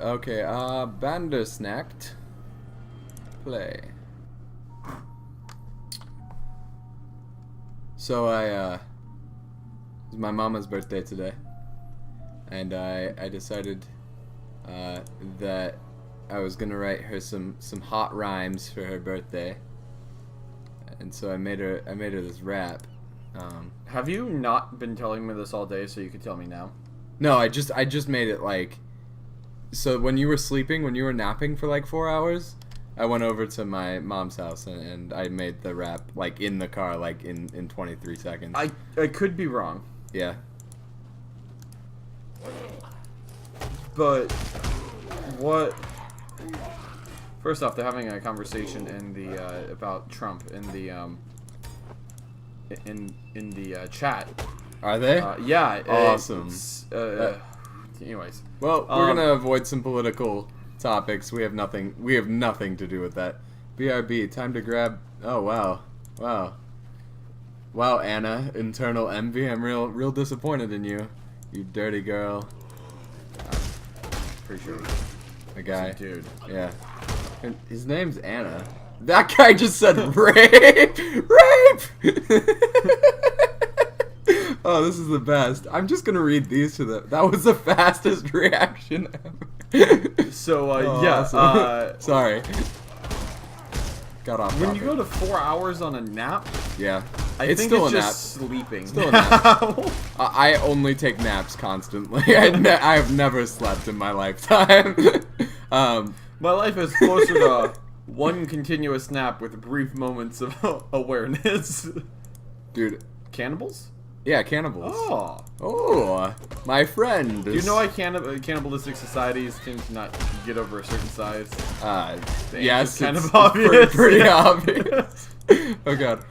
Okay, Bandersnacked. Play. So it's my mama's birthday today, and I decided that I was gonna write her some hot rhymes for her birthday, and so I made her this rap. Have you not been telling me this all day so you could tell me now? No, I just made it like. So when you were sleeping, when you were napping for like 4 hours, I went over to my mom's house and I made the rap like in the car, like in 23 seconds. I could be wrong, Yeah. but what? First off, they're having a conversation in the about Trump in the chat. Are they? Yeah. Awesome. Anyways. Well, we're gonna avoid some political topics. We have nothing to do with that. BRB, time to grab. Oh wow, Anna. Internal envy. I'm real disappointed in you, you dirty girl. Pretty sure. A guy. Dude. Yeah. And his name's Anna. That guy just said rape! Rape! Oh, this is the best. I'm just gonna read these to them. That was the fastest reaction ever. So, Oh, yeah. awesome. Sorry. Got off When topic. you go to 4 hours on a nap, Yeah. I It's think still it's a just sleeping. Still a nap. I only take naps constantly. I have never slept in my lifetime. My life is closer to one continuous nap with brief moments of awareness. Dude. Cannibals? Yeah, cannibals. Oh. Oh, my friend. Do you know why cannibalistic societies tend to not get over a certain size? Yes, it's kind it's of obvious. Pretty obvious. Oh god.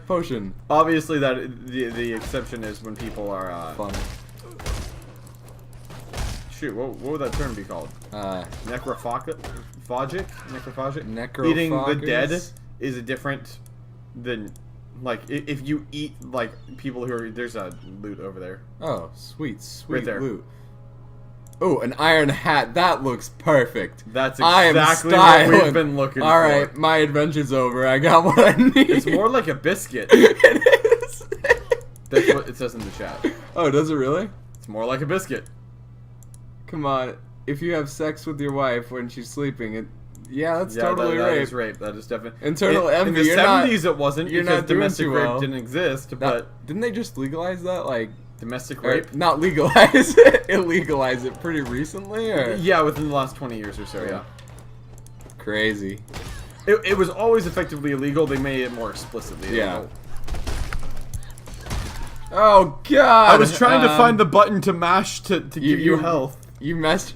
Potion. Obviously, that the exception is when people are Fun. Shoot, what would that term be called? Necrophagic? Necrophagus? Eating the dead is different than, like, if you eat, like, people who are... There's a loot over there. Oh, sweet Right there. loot. Oh, an iron hat. That looks perfect. That's I am exactly what we've styling. been looking for. Alright, my adventure's over. I got what I need. It's more like a biscuit. It is. That's what it says in the chat. Oh, does it really? It's more like a biscuit. Come on. If you have sex with your wife when she's sleeping, yeah, that's Yeah, totally that rape. is rape. That is definitely... Internal envy. In the You're not- 70s it wasn't, you're because not doing domestic too rape well. didn't exist, but... Didn't they just legalize that? Like, Domestic or rape? not legalize it, illegalize it pretty recently, or? Yeah, within the last 20 years or so, yeah. Crazy. It was always effectively illegal, they made it more explicitly Yeah. illegal. Oh god! I was trying to find the button to mash to give you health. You meshed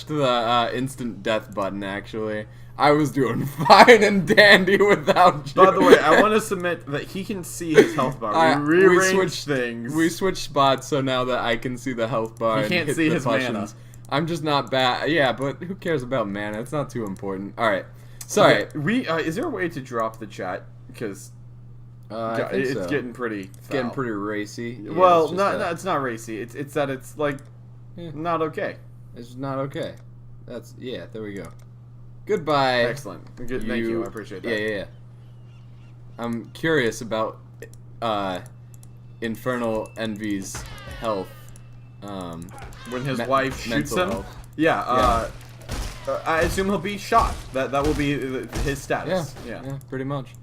the instant death button. Actually, I was doing fine and dandy without you. By the way, I want to submit that he can see his health bar. We rearranged things. We switched spots, so now that I can see the health bar. He and can't hit see the his potions. mana. I'm just not bad. Yeah, but who cares about mana? It's not too important. All right. Sorry. Okay, is there a way to drop the chat? Because I think it's so. getting pretty foul. Getting pretty racy. Yeah, Well, it's just no, it's not racy. It's that it's like not okay. It's not okay. That's there we go. Goodbye. Excellent. Good. Thank you. I appreciate that. Yeah. I'm curious about Infernal Envy's health. When his wife shoots mental him. health. Yeah. I assume he'll be shot. That will be his status. Yeah. Pretty much.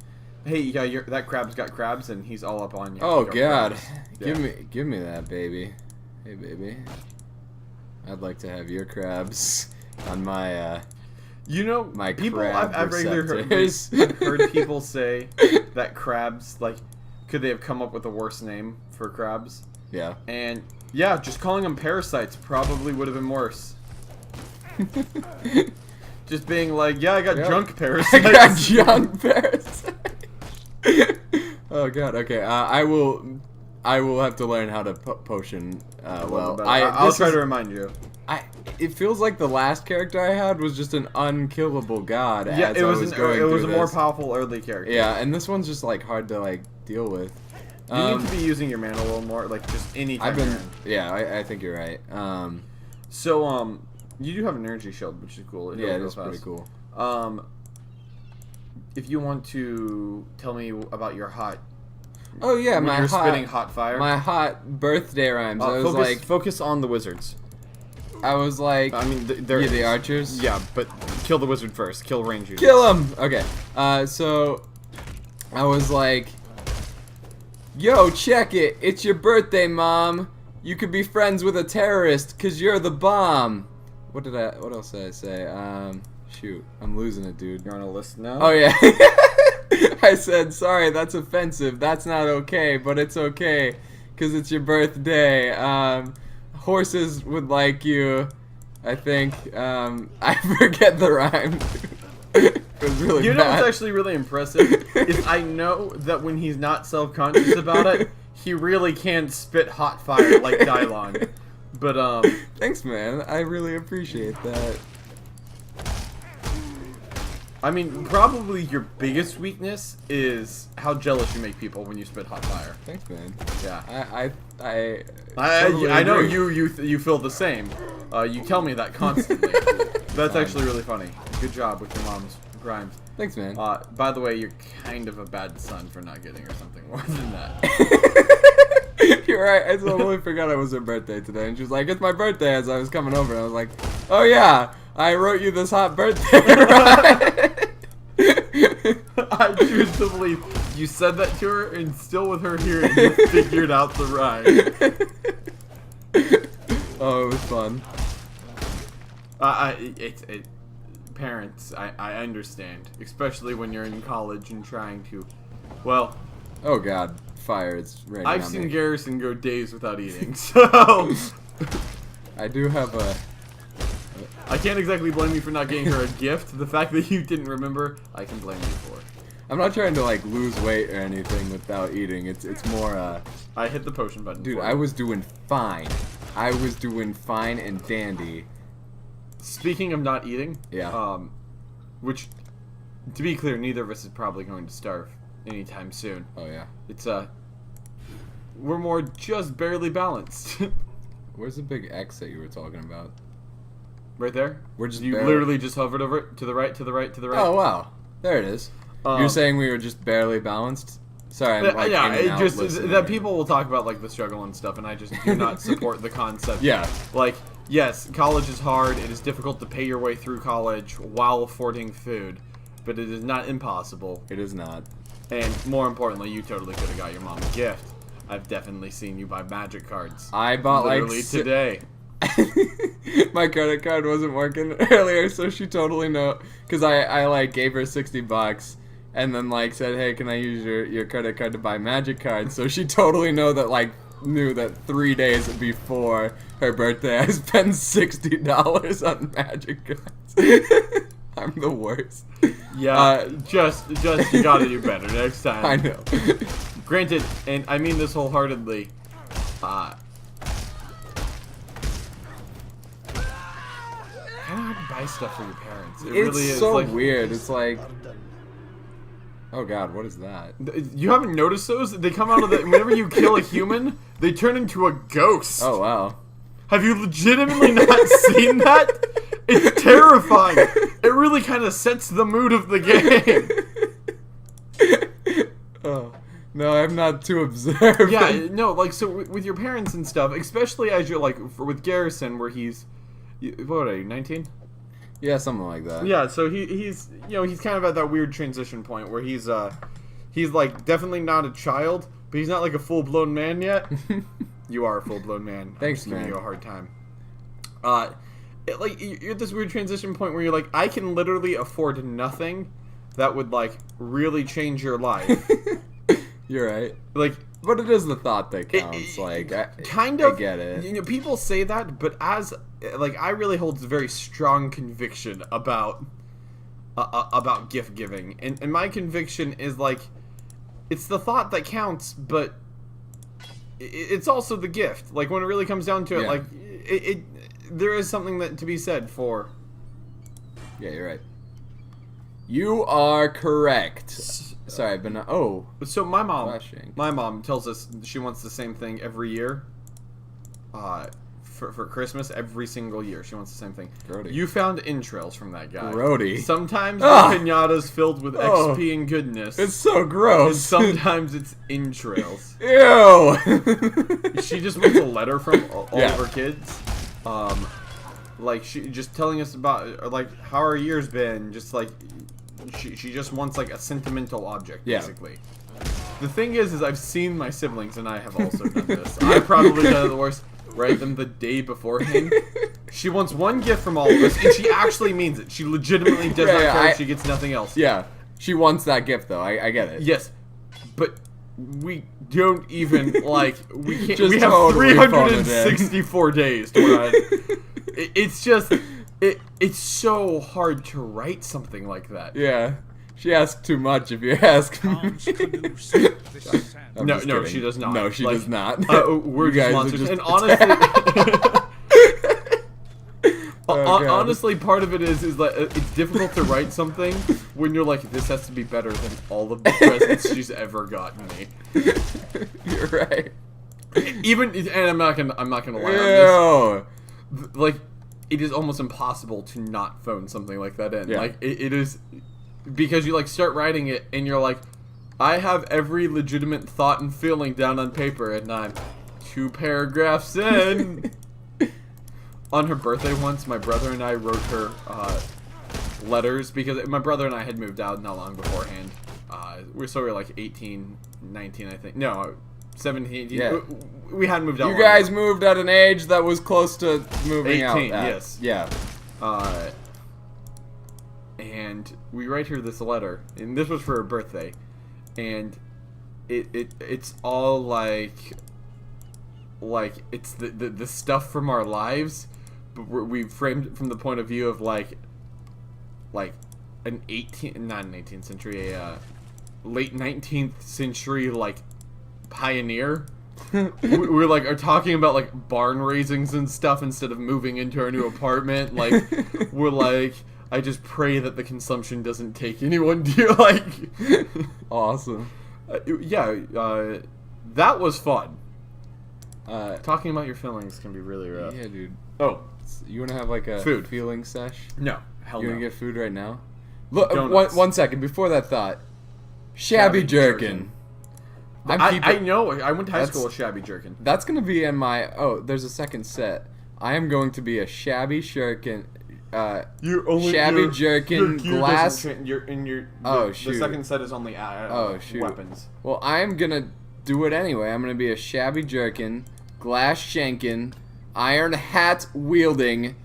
Hey, yeah, that crab's got crabs, and he's all up on you. Oh Your god. crabs. Give me that, baby. Hey, baby. I'd like to have your crabs on my You know, my people crab I've regularly receptors. heard people say that crabs, like, could they have come up with a worse name for crabs? Yeah. And yeah, just calling them parasites probably would have been worse. Just being like, yeah, I got junk parasites. I got junk parasites. Oh god. Okay. I will have to learn how to potion. I'll try to remind you. It feels like the last character I had was just an unkillable god. Yeah, as it was a more powerful early character. Yeah, and this one's just like hard to like deal with. You need to be using your mana a little more, like just any time. Yeah, I think you're right. You do have an energy shield, which is cool. Yeah, it is pretty cool. If you want to tell me about your hot... Oh yeah, when my you're hot, spitting hot fire. my hot birthday rhymes. I was focus on the wizards. I was like, I mean, they're the archers. Yeah, but kill the wizard first. Kill range users. Kill him. Okay. So I was like, yo, check it. It's your birthday, Mom. You could be friends with a terrorist because you're the bomb. What else did I say? Shoot, I'm losing it, dude. You're on a list now? Oh, yeah. I said, sorry, that's offensive. That's not okay, but it's okay because it's your birthday. Horses would like you, I think. I forget the rhyme. It was really You know bad. what's actually really impressive? Is I know that when he's not self-conscious about it, he really can spit hot fire like Dylon. But, Thanks, man. I really appreciate that. I mean, probably your biggest weakness is how jealous you make people when you spit hot fire. Thanks, man. Yeah. Totally I know agree. you feel the same. You tell me that constantly. That's actually really funny. Good job with your mom's rhymes. Thanks, man. By the way, you're kind of a bad son for not getting her something more than that. You're right. I totally forgot it was her birthday today, and she was like, "It's my birthday." As I was coming over, and I was like, "Oh yeah, I wrote you this hot birthday rhyme." I choose to believe you said that to her, and still with her hearing, you figured out the rhyme. Oh, it was fun. Parents, I understand, especially when you're in college and trying to, well. Oh God, fire! It's raining I've on seen me. Garrison go days without eating, so I do have a. I can't exactly blame you for not getting her a gift. The fact that you didn't remember, I can blame you for. I'm not trying to like lose weight or anything without eating. It's more. I hit the potion button. Dude, for I you. was doing fine. I was doing fine and dandy. Speaking of not eating, Yeah. Which, to be clear, neither of us is probably going to starve anytime soon. Oh yeah. It's we're more just barely balanced. Where's the big X that you were talking about? Right there. We're just You barely... literally just hovered over it to the right, to the right, to the right. Oh wow, there it is. You're saying we were just barely balanced? Sorry, I'm like yeah, in and it out just listening. that people will talk about like the struggle and stuff, and I just do not support the concept. Yeah. Like, yes, college is hard. It is difficult to pay your way through college while affording food, but it is not impossible. It is not. And more importantly, you totally could have got your mom a gift. I've definitely seen you buy magic cards. I bought literally today. My credit card wasn't working earlier, so she totally know. Cause I like gave her $60, and then like said, hey, can I use your credit card to buy magic cards? So she totally knew that 3 days before her birthday, I spent $60 on magic cards. I'm the worst. Yeah, just you gotta do better next time. I know. Granted, and I mean this wholeheartedly, kind of hard to buy stuff for your parents. It It's really is. so Like, weird. It's like, oh God, what is that? you haven't noticed those? They come out of the. Whenever you kill a human, they turn into a ghost. Oh wow. Have you legitimately not seen that? It's terrifying. It really kind of sets the mood of the game. Oh. No, I'm not too observant. Yeah, no, like, so with your parents and stuff, especially as you're, like, with Garrison, where he's, what are you, 19? Yeah, something like that. Yeah, so he's, you know, he's kind of at that weird transition point where he's, like, definitely not a child, but he's not, like, a full-blown man yet. You are a full-blown man. Thanks, I'm just giving man. you a hard time. Like, you're at this weird transition point where you're like, I can literally afford nothing that would, like, really change your life. You're right. Like, But it is the thought that counts. I get it. You know, people say that, but as like I really hold a very strong conviction about gift giving, and my conviction is like it's the thought that counts, but it's also the gift. Like when it really comes down to it, Yeah. like it there is something that to be said for. Yeah, you're right. You are correct. Sorry, but not, oh. So my mom Flashing. tells us she wants the same thing every year. for Christmas every single year. She wants the same thing. Grody. You found entrails from that guy. Grody. Sometimes Ah! the pinata's filled with XP and goodness. It's so and gross. sometimes it's entrails. Ew. She just wants a letter from all Yeah. of her kids. Like she just telling us about like how our year's been. Just like she just wants like a sentimental object, Yeah. basically. The thing is I've seen my siblings and I have also done this. I probably done it the worst. Write them the day beforehand. She wants one gift from all of us, and she actually means it. She legitimately does not care if she gets nothing else. Yeah, she wants that gift though. I get it. Yes, but we don't even like we can't. Just We have totally phone it in. 364 days to write. It's just it's so hard to write something like that. Yeah, she asks too much. If you ask me. I'm No, just no, kidding. she does not. No, she Like, does not. We're You just guys are monsters. just- And honestly, Oh, God. honestly, part of it is like it's difficult to write something when you're like, this has to be better than all of the presents she's ever gotten me. You're right. Even, and I'm not gonna lie on Ew. this. Like, it is almost impossible to not phone something like that in. Yeah. Like, it is because you like start writing it and you're like, I have every legitimate thought and feeling down on paper, and I'm 2 paragraphs in. On her birthday once, my brother and I wrote her letters because my brother and I had moved out not long beforehand. We were like 18, 19, I think. No, 17, 18. Yeah. We hadn't moved out. You long guys ago. moved at an age that was close to moving 18, out. yes. Yeah. And we write her this letter, and this was for her birthday, and it's all like it's the stuff from our lives, but we framed it from the point of view of like an 18th century, a late 19th century like pioneer. We're like are talking about like barn raisings and stuff instead of moving into our new apartment. Like we're like, I just pray that the consumption doesn't take anyone to like. Awesome. That was fun. Uh, Talking about your feelings can be really rough. yeah, dude. Oh, You wanna have like a Food. feeling sesh? no, hell You no. wanna get food right now? Look, Donuts. one second before that thought. Shabby jerkin. I know. I went to high That's- school with Shabby Jerkin. That's gonna be in my. Oh, there's a second set. I am going to be a shabby jerkin. Shabby jerkin glass. Oh, shoot. The second set is only Oh, shoot. weapons. Well, I am gonna do it anyway. I'm gonna be a shabby jerkin, glass shankin, iron hat wielding.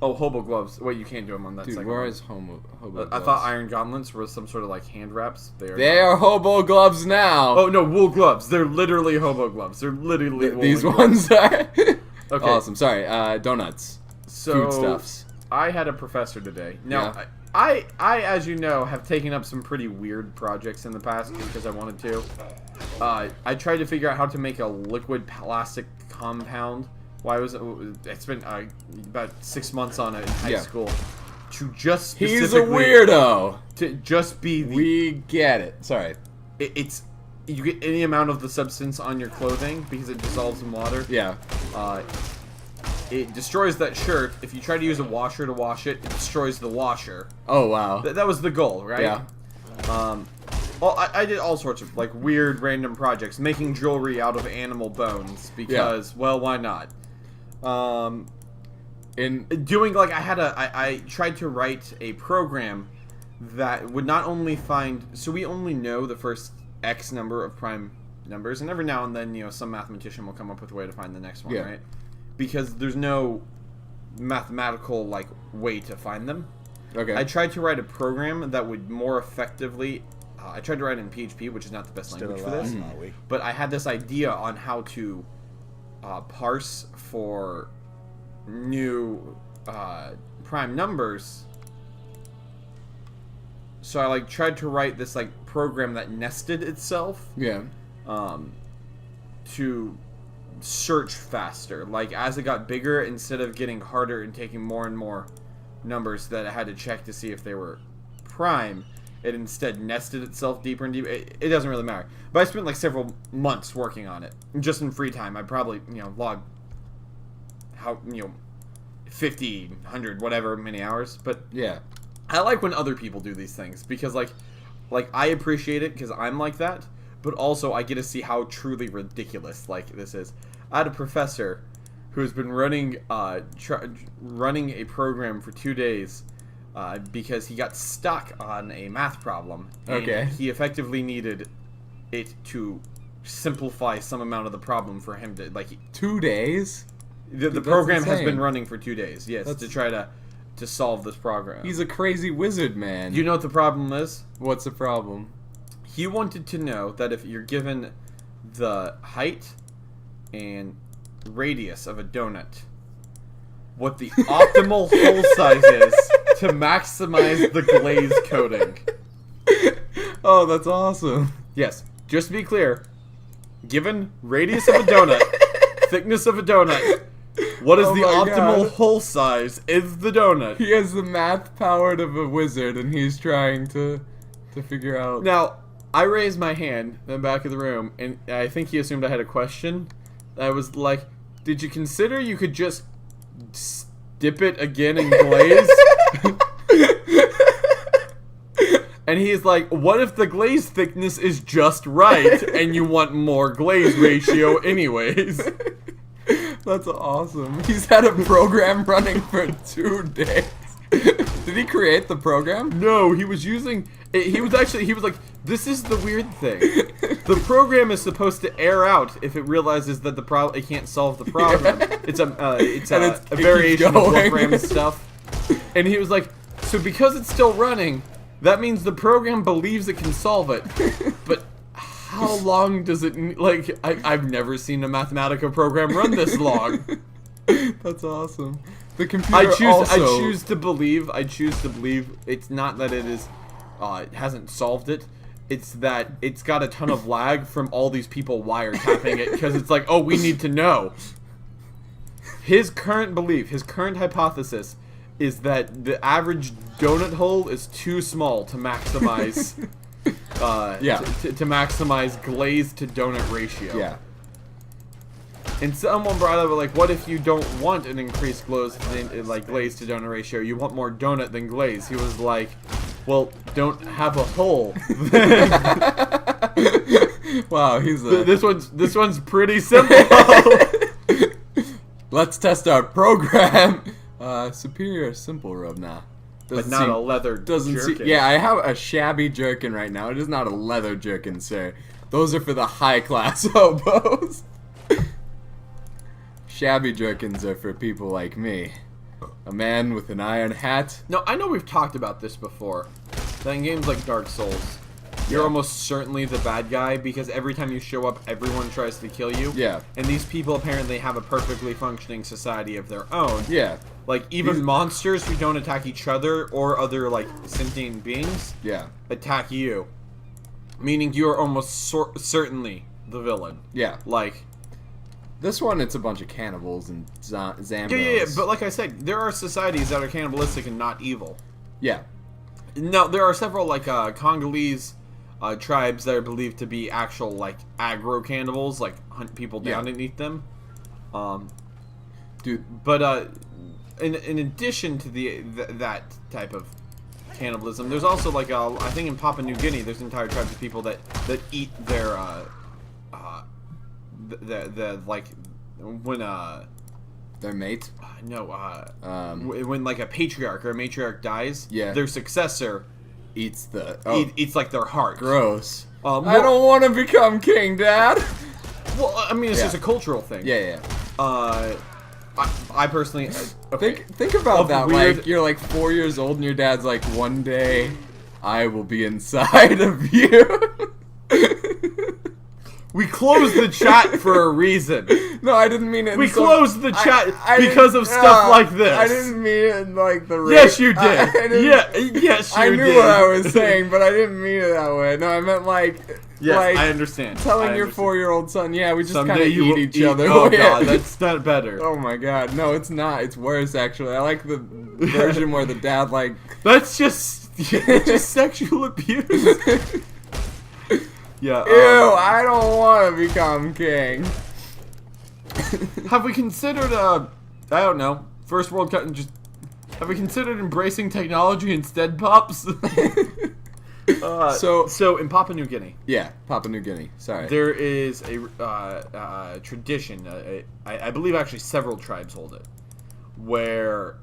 Oh, hobo gloves. Wait, you can't do them on that Dude, second where one. is hobo I gloves? thought iron gauntlets were some sort of like hand wraps. They are hobo gloves now. Oh no, wool gloves. They're literally hobo gloves. They're literally These woolen ones are. Okay. Awesome. Sorry. Donuts. So Foodstuffs. I had a professor today. Now, Yeah. I, as you know, have taken up some pretty weird projects in the past because I wanted to. I tried to figure out how to make a liquid plastic compound. Why was it? It's been about 6 months on it in high Yeah. school. To just He's a specifically- weirdo. To just be the, We get it. Sorry. it's you get any amount of the substance on your clothing because it dissolves in water. Yeah. It destroys that shirt. If you try to use a washer to wash it, it destroys the washer. Oh wow. That was the goal, right? Yeah. Well, I did all sorts of like weird random projects, making jewelry out of animal bones because, well, why not? In Doing like I tried to write a program that would not only find, so we only know the first X number of prime numbers, and every now and then, you know, some mathematician will come up with a way to find the next one, Yeah. right? Because there's no mathematical like way to find them. okay. I tried to write a program that would more effectively. I tried to write in PHP, which is not the best language for this. are we? But I had this idea on how to parse for new prime numbers. So I like tried to write this like program that nested itself yeah. to search faster. Like as it got bigger, instead of getting harder and taking more and more numbers that I had to check to see if they were prime, it instead nested itself deeper and deeper. It doesn't really matter. But I spent like several months working on it. Just in free time, I probably, you know, logged how 50, 100, whatever many hours. But Yeah. I like when other people do these things because like I appreciate it because I'm like that, but also I get to see how truly ridiculous like this is. I had a professor who's been running running a program for 2 days because he got stuck on a math problem. And Okay. he effectively needed it to simplify some amount of the problem for him to 2 days? the Dude, program that's has been insane. running for 2 days. Yes, That's- to try to solve this program. He's a crazy wizard, man. You know what the problem is? What's the problem? He wanted to know that if you're given the height and radius of a donut, what the optimal hole size is to maximize the glaze coating. Oh, that's awesome. Yes, just to be clear, given radius of a donut, thickness of a donut, what is Oh the my optimal God. hole size is the donut. He has the math power of a wizard, and he's trying to figure out. Now, I raised my hand in the back of the room, and I think he assumed I had a question. I was like, did you consider you could just dip it again in glaze? And he's like, what if the glaze thickness is just right, and you want more glaze ratio anyways? That's awesome. He's had a program running for 2 days. Did he create the program? No, he was using... He was like, this is the weird thing. The program is supposed to air out if it realizes that it can't solve the problem. Yeah. It's And a it variation keeps of going. Wolfram stuff. And he was like, so because it's still running, that means the program believes it can solve it. But how long does it... I've never seen a Mathematica program run this long. That's awesome. The computer I also... choose to believe it's not that it is it hasn't solved it. It's that it's got a ton of lag from all these people wiretapping it because it's like, oh, we need to know. His current belief, his current hypothesis is that the average donut hole is too small to maximize Yeah. to maximize glaze to donut ratio. Yeah. And someone brought up, like, what if you don't want an increased glaze to donut ratio? You want more donut than glaze. He was like, well, don't have a hole. Wow, he's a... This one's pretty simple. Let's test our program. Superior simple rub now. But not a leather jerkin. Yeah, I have a shabby jerkin right now. It is not a leather jerkin, sir. Those are for the high class hobos. Shabby jerkins are for people like me. A man with an iron hat. No, I know we've talked about this before. That in games like Dark Souls, you're Yeah. almost certainly the bad guy because every time you show up, everyone tries to kill you. Yeah. And these people apparently have a perfectly functioning society of their own. Yeah. Like, even These- monsters who don't attack each other or other, like, sentient beings Yeah. attack you. Meaning you are almost certainly the villain. Yeah. Like... This one, it's a bunch of cannibals and zambos. Yeah, but like I said, there are societies that are cannibalistic and not evil. Yeah. No, there are several, like, Congolese tribes that are believed to be actual, like, aggro cannibals, like, hunt people down Yeah. and eat them. Dude, But, in addition to that type of cannibalism, there's also, like, I think in Papua New Guinea, there's entire tribes of people that eat their, like, when, their mate. no, Um, when, like, a patriarch or a matriarch dies, Yeah. their successor Eats the... Oh, eats, like, their heart. gross. More- I don't want to become king, Dad. Well, I mean, it's Yeah. just a cultural thing. Yeah, yeah. I personally... okay. Think about Of that. weird- Like, you're like 4 years old and your dad's like, one day I will be inside of you. We closed the chat for a reason. No, I didn't mean it. We in some- closed the chat I because didn't- of stuff like this. I didn't mean it in like the Yes, you did. I didn't- Yes, you I did. knew what I was saying, but I didn't mean it that way. No, I meant like, Yes, like I understand. telling I your understand. 4-year-old son, yeah, we just kind Someday of you will eat each other. Oh Yeah. god, that's not better. Oh my god, no, it's not. It's worse actually. I like the version where the dad like. That's just sexual abuse. Yeah. Ew, I don't want to become king. Have we considered I don't know. First world country. Just have we considered embracing technology instead, pops? So in Papua New Guinea. Yeah, Papua New Guinea. Sorry. There is a tradition. I believe actually several tribes hold it, where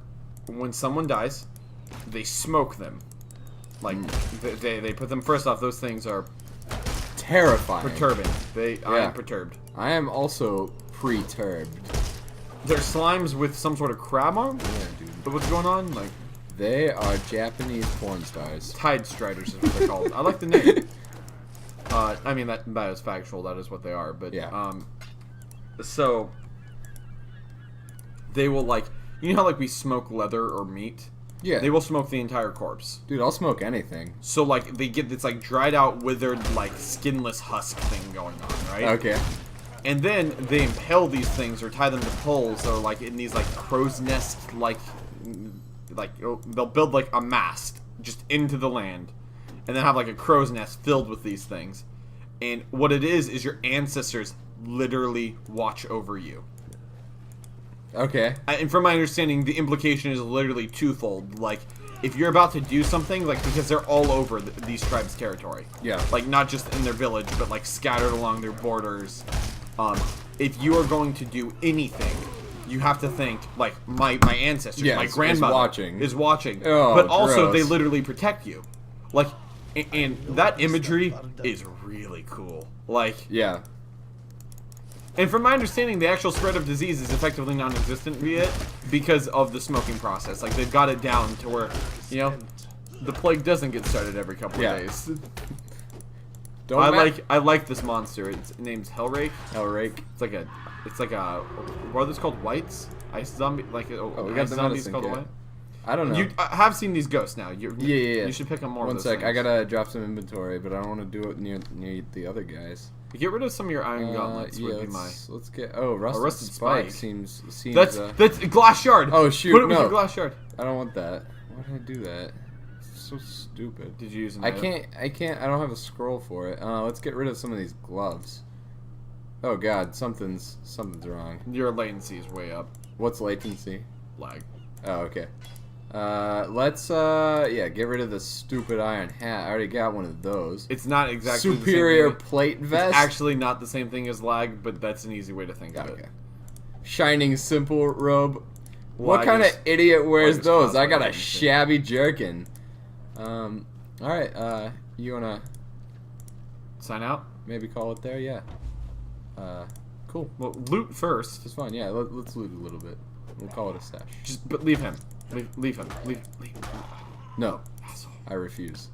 when someone dies, they smoke them. Like they put them. First off, those things are terrifying. Perturbing. I am perturbed. I am also perturbed. They're slimes with some sort of crab arm. Yeah, dude. But what's going on? Like they are Japanese porn stars. Tide Striders is what they're called. I like the name. I mean that is factual. That is what they are. But yeah. So they will you know how we smoke leather or meat. Yeah. They will smoke the entire corpse. Dude, I'll smoke anything. So they get this dried out, withered, skinless husk thing going on, right? Okay. And then they impale these things or tie them to poles or in these crow's nest they'll build a mast just into the land and then have a crow's nest filled with these things. And what it is your ancestors literally watch over you. Okay. And from my understanding, the implication is literally twofold. If you're about to do something, because they're all over these tribes' territory. Yeah. Not just in their village, but scattered along their borders. If you are going to do anything, you have to think my ancestors, my grandmother is watching. Oh, but also gross. they literally protect you. And that imagery is really cool. Yeah. And from my understanding, the actual spread of disease is effectively non-existent via it because of the smoking process. They've got it down to where, the plague doesn't get started every couple of days. I like this monster. Its name's Hellrake. Hellrake. It's like a what are those called? Whites? Ice zombie? We got ice the zombies medicine called kit. White? I don't know. You have seen these ghosts now. Yeah. You should pick up more of those things. I gotta drop some inventory, but I don't want to do it near the other guys. Get rid of some of your iron gauntlets. Yeah, let's get. Oh, rusted spike seems. That's glass shard. Oh shoot! Put it with your glass shard. I don't want that. Why did I do that? It's so stupid. Did you use an I can't. I don't have a scroll for it. Let's get rid of some of these gloves. Oh god, something's wrong. Your latency is way up. What's latency? Lag. Oh, okay. Let's get rid of the stupid iron hat. I already got one of those. It's not exactly superior the same thing. plate vest. It's actually not the same thing as lag, but that's an easy way to think of it. Shining simple robe. What kind of idiot wears those? I got a shabby jerkin. All right. You wanna sign out? Maybe call it there. Yeah. Cool. Well, loot first. It's fine. Yeah. Let's loot a little bit. We'll call it a stash. But leave him. Leave him. Leave. No. I refuse.